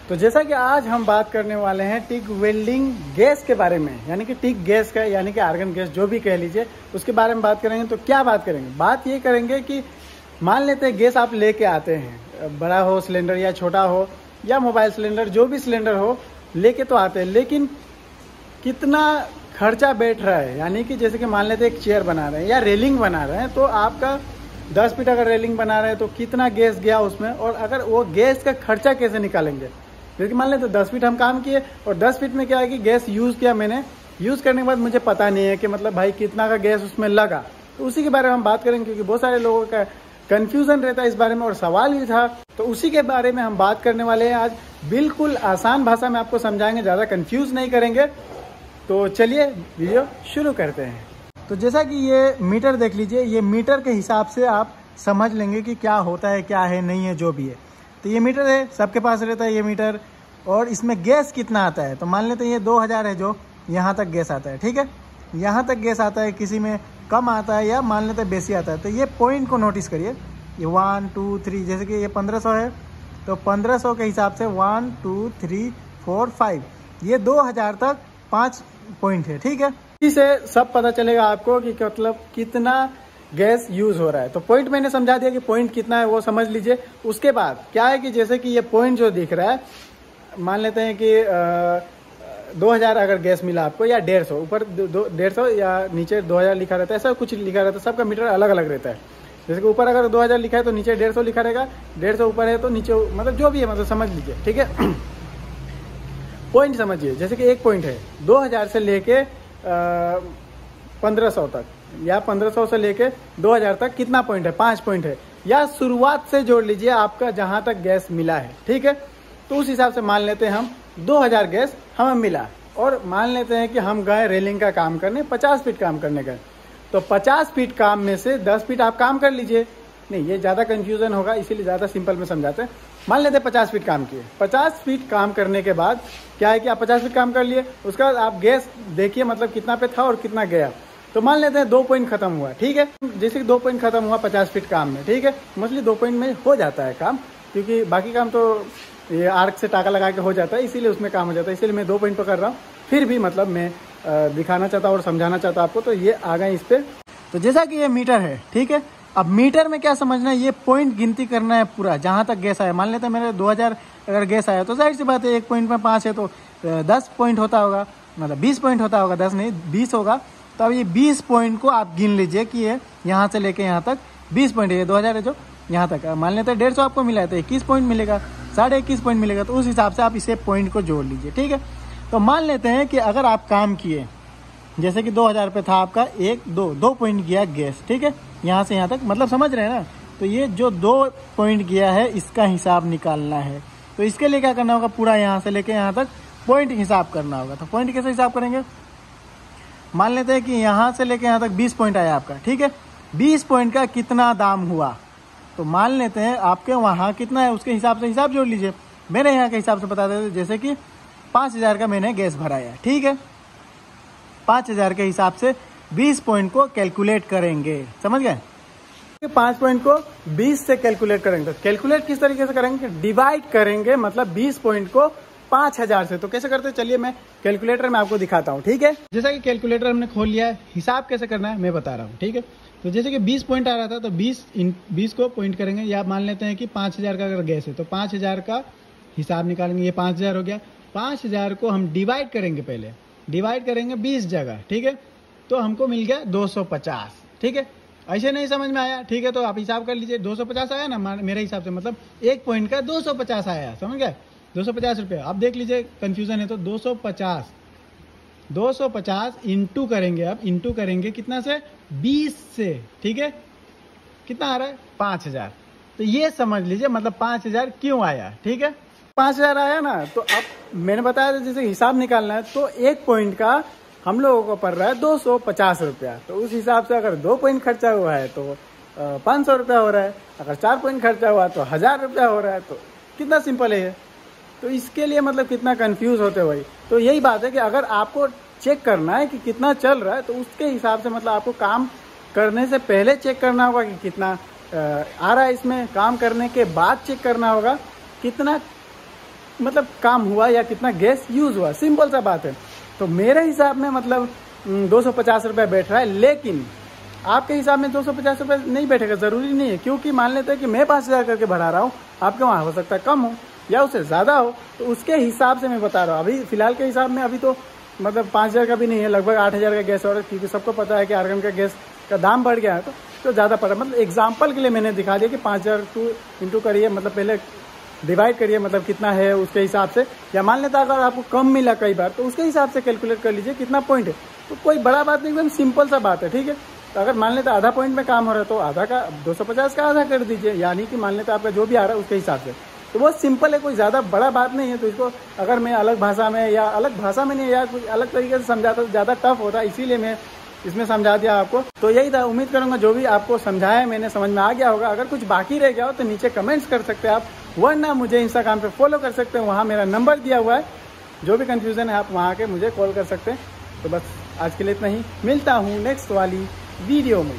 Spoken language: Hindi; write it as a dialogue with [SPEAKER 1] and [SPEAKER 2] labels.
[SPEAKER 1] तो जैसा कि आज हम बात करने वाले हैं टिक वेल्डिंग गैस के बारे में, यानी कि टिक गैस का, यानी कि आर्गन गैस जो भी कह लीजिए, उसके बारे में बात करेंगे। तो क्या बात करेंगे? बात ये करेंगे कि मान लेते हैं गैस आप लेके आते हैं, बड़ा हो सिलेंडर या छोटा हो या मोबाइल सिलेंडर, जो भी सिलेंडर हो लेके तो आते हैं, लेकिन कितना खर्चा बैठ रहा है। यानी कि जैसे कि मान लेते हैं एक चेयर बना रहे हैं या रेलिंग बना रहे हैं, तो आपका 10 फीट अगर रेलिंग बना रहे हैं तो कितना गैस गया उसमें, और अगर वो गैस का खर्चा कैसे निकालेंगे। जैसे मान लेते 10 फीट हम काम किए और 10 फीट में क्या है कि गैस यूज़ किया मैंने, यूज़ करने के बाद मुझे पता नहीं है कि मतलब भाई कितना का गैस उसमें लगा। तो उसी के बारे में हम बात करेंगे, क्योंकि बहुत सारे लोगों का कन्फ्यूज़न रहता है इस बारे में और सवाल भी था, तो उसी के बारे में हम बात करने वाले हैं आज। बिल्कुल आसान भाषा में आपको समझाएंगे, ज़्यादा कन्फ्यूज़ नहीं करेंगे। तो चलिए वीडियो शुरू करते हैं। तो जैसा कि ये मीटर देख लीजिए, ये मीटर के हिसाब से आप समझ लेंगे कि क्या होता है, क्या है, नहीं है, जो भी है। तो ये मीटर है, सबके पास रहता है ये मीटर, और इसमें गैस कितना आता है। तो मान लेते हैं ये 2000 है, जो यहाँ तक गैस आता है, ठीक है, यहाँ तक गैस आता है। किसी में कम आता है या मान लेते हैं बेसी आता है। तो ये पॉइंट को नोटिस करिए, ये 1 2 3, जैसे कि ये 1500 है तो 1500 के हिसाब से 1 2 3 4 5, ये 2000 तक 5 पॉइंट है, ठीक है। इसे सब पता चलेगा आपको कि मतलब कितना गैस यूज हो रहा है। तो पॉइंट मैंने समझा दिया कि पॉइंट कितना है वो समझ लीजिए। उसके बाद क्या है कि जैसे कि ये पॉइंट जो दिख रहा है, मान लेते हैं कि 2000 अगर गैस मिला आपको, या 150, ऊपर 150 या नीचे 2000 लिखा रहता है, ऐसा कुछ लिखा रहता है। सबका मीटर अलग अलग रहता है। जैसे कि ऊपर अगर 2000 लिखा है तो नीचे 150 लिखा रहेगा, 150 ऊपर है तो नीचे, मतलब जो भी है, मतलब समझ लीजिए, ठीक है। पॉइंट समझिए, जैसे कि एक पॉइंट है 2000 से लेके 1500 तक, या 1500 से लेके 2000 तक कितना पॉइंट है? 5 पॉइंट है। या शुरुआत से जोड़ लीजिए आपका जहां तक गैस मिला है, ठीक है। तो उस हिसाब से मान लेते हैं हम 2000 गैस हमें मिला, और मान लेते हैं कि हम गए रेलिंग का काम करने, 50 फीट काम करने गए। तो 50 फीट काम में से 10 फीट आप काम कर लीजिए। नहीं, ये ज़्यादा कंफ्यूजन होगा, इसीलिए ज़्यादा सिंपल में समझाते हैं। मान लेते हैं 50 फीट काम किए। 50 फीट काम करने के बाद क्या है कि आप 50 फीट काम कर लिए, उसका बाद आप गैस देखिए मतलब कितना पे था और कितना गया। तो मान लेते हैं 2 पॉइंट खत्म हुआ, ठीक है। जैसे कि 2 पॉइंट खत्म हुआ 50 फीट काम में, ठीक है। मोस्टली 2 पॉइंट में हो जाता है काम, क्योंकि बाकी काम तो ये आर्क से टाका लगा के हो जाता है, इसीलिए उसमें काम हो जाता है। इसीलिए मैं 2 पॉइंट पर कर रहा हूँ। फिर भी मतलब मैं दिखाना चाहता हूँ और समझाना चाहता हूँ आपको। तो ये आ गए इस पर। तो जैसा कि ये मीटर है, ठीक है। अब मीटर में क्या समझना है, ये पॉइंट गिनती करना है पूरा, जहाँ तक गैस आया। मान लेते हैं मेरे 2000 अगर गैस आया, तो जाहिर सी बात है एक पॉइंट में 5 है तो 10 पॉइंट होता होगा, मतलब 20 पॉइंट होता होगा, 10 नहीं 20 होगा। तो अब ये 20 पॉइंट को आप गिन लीजिए कि ये यहाँ से लेके यहाँ तक 20 पॉइंट है। ये 2000 है जो यहाँ तक, मान लेते हैं 150 आपको मिला है तो 21 पॉइंट मिलेगा, 21.5 पॉइंट मिलेगा। तो उस हिसाब से आप इसे पॉइंट को जोड़ लीजिए, ठीक है। तो मान लेते हैं कि अगर आप काम किए, जैसे कि 2000 पे था आपका, 2 पॉइंट गया गैस, ठीक है, यहाँ से यहाँ तक, मतलब समझ रहे हैं ना। तो ये जो 2 पॉइंट गया है इसका हिसाब निकालना है। तो इसके लिए क्या करना होगा, पूरा यहाँ से लेके यहाँ तक पॉइंट हिसाब करना होगा। तो पॉइंट कैसे हिसाब करेंगे, मान लेते हैं कि यहाँ से लेके यहाँ तक 20 पॉइंट आया आपका, ठीक है। 20 पॉइंट का कितना दाम हुआ, तो मान लेते हैं आपके वहाँ कितना है उसके हिसाब से हिसाब जोड़ लीजिए। मेरे यहाँ के हिसाब से बता देते, जैसे कि 5000 का मैंने गैस भराया है, ठीक है। 5000 के हिसाब से 20 पॉइंट को कैलकुलेट करेंगे, समझ गए। 5 पॉइंट को 20 से कैलकुलेट करेंगे। तो कैलकुलेट किस तरीके से करेंगे, डिवाइड करेंगे, मतलब 20 पॉइंट को 5000 से। तो कैसे करते हैं, चलिए मैं कैलकुलेटर में आपको दिखाता हूँ, ठीक है। जैसा कि कैलकुलेटर हमने खोल लिया है, हिसाब कैसे करना है मैं बता रहा हूँ, ठीक है। तो जैसे कि 20 पॉइंट आ रहा था, तो 20 को पॉइंट करेंगे, या मान लेते हैं कि 5000 का अगर गैस है तो 5000 का हिसाब निकालेंगे। ये 5000 हो गया। 5000 को हम डिवाइड करेंगे, पहले डिवाइड करेंगे 20 जगह, ठीक है। तो हमको मिल गया 250, ठीक है। ऐसे नहीं समझ में आया, ठीक है, तो आप हिसाब कर लीजिए। 250 आया ना मेरे हिसाब से, मतलब एक पॉइंट का 250 आया, समझ गए, 250 रुपये। आप देख लीजिए, कंफ्यूजन है तो 250 इंटू करेंगे। अब इंटू करेंगे कितना से, 20 से, ठीक है। कितना आ रहा है, 5000। तो ये समझ लीजिए मतलब 5000 क्यों आया, ठीक है। 5000 आया ना, तो अब मैंने बताया था जैसे हिसाब निकालना है, तो एक पॉइंट का हम लोगों को पड़ रहा है 250 रुपया। तो उस हिसाब से अगर 2 पॉइंट खर्चा हुआ है तो 500 रुपया हो रहा है, अगर 4 पॉइंट खर्चा हुआ तो 1000 रुपया हो रहा है। तो कितना सिंपल है ये। तो इसके लिए मतलब कितना कंफ्यूज होते हो भाई। तो यही बात है कि अगर आपको चेक करना है कि कितना चल रहा है, तो उसके हिसाब से मतलब आपको काम करने से पहले चेक करना होगा कि कितना आ रहा है इसमें, काम करने के बाद चेक करना होगा कितना मतलब काम हुआ या कितना गैस यूज हुआ, सिंपल सा बात है। तो मेरे हिसाब में मतलब 250 रुपये बैठ रहा है, लेकिन आपके हिसाब में 250 रुपये नहीं बैठेगा, जरूरी नहीं है। क्योंकि मान लेते हैं कि मैं 5000 करके बढ़ा रहा हूँ, आपके वहाँ हो सकता है कम हो या उससे ज़्यादा हो, तो उसके हिसाब से मैं बता रहा हूँ। अभी फिलहाल के हिसाब में अभी तो मतलब 5000 का भी नहीं है, लगभग 8000 का गैस ऑर्डर, क्योंकि सबको पता है कि आर्गन का गैस का दाम बढ़ गया है तो ज़्यादा पड़ा। मतलब एग्जाम्पल के लिए मैंने दिखा दिया कि 5000 इंटू करिए, मतलब पहले डिवाइड करिए, मतलब कितना है उसके हिसाब से, या मान लेता अगर आपको कम मिला कई बार तो उसके हिसाब से कैलकुलेट कर लीजिए कितना पॉइंट है। तो कोई बड़ा बात नहीं, एकदम सिंपल सा बात है, ठीक है। तो अगर मान लेता आधा पॉइंट में काम हो रहा है तो आधा का 250 का आधा कर दीजिए, यानी कि मान लेता आपका जो भी आ रहा है उसके हिसाब से। तो बहुत सिंपल है, कोई ज़्यादा बड़ा बात नहीं है। तो इसको अगर मैं अलग भाषा में या अलग भाषा में नहीं या कुछ अलग तरीके से समझाता तो ज़्यादा टफ होता, इसीलिए मैं इसमें समझा दिया आपको। तो यही था, उम्मीद करूंगा जो भी आपको समझाया मैंने समझ में आ गया होगा। अगर कुछ बाकी रह गया हो तो नीचे कमेंट्स कर सकते हैं आप, वरना मुझे इंस्टाग्राम पे फॉलो कर सकते हैं, वहाँ मेरा नंबर दिया हुआ है। जो भी कंफ्यूजन है आप वहाँ आके मुझे कॉल कर सकते हैं। तो बस आज के लिए इतना ही, मिलता हूँ नेक्स्ट वाली वीडियो में।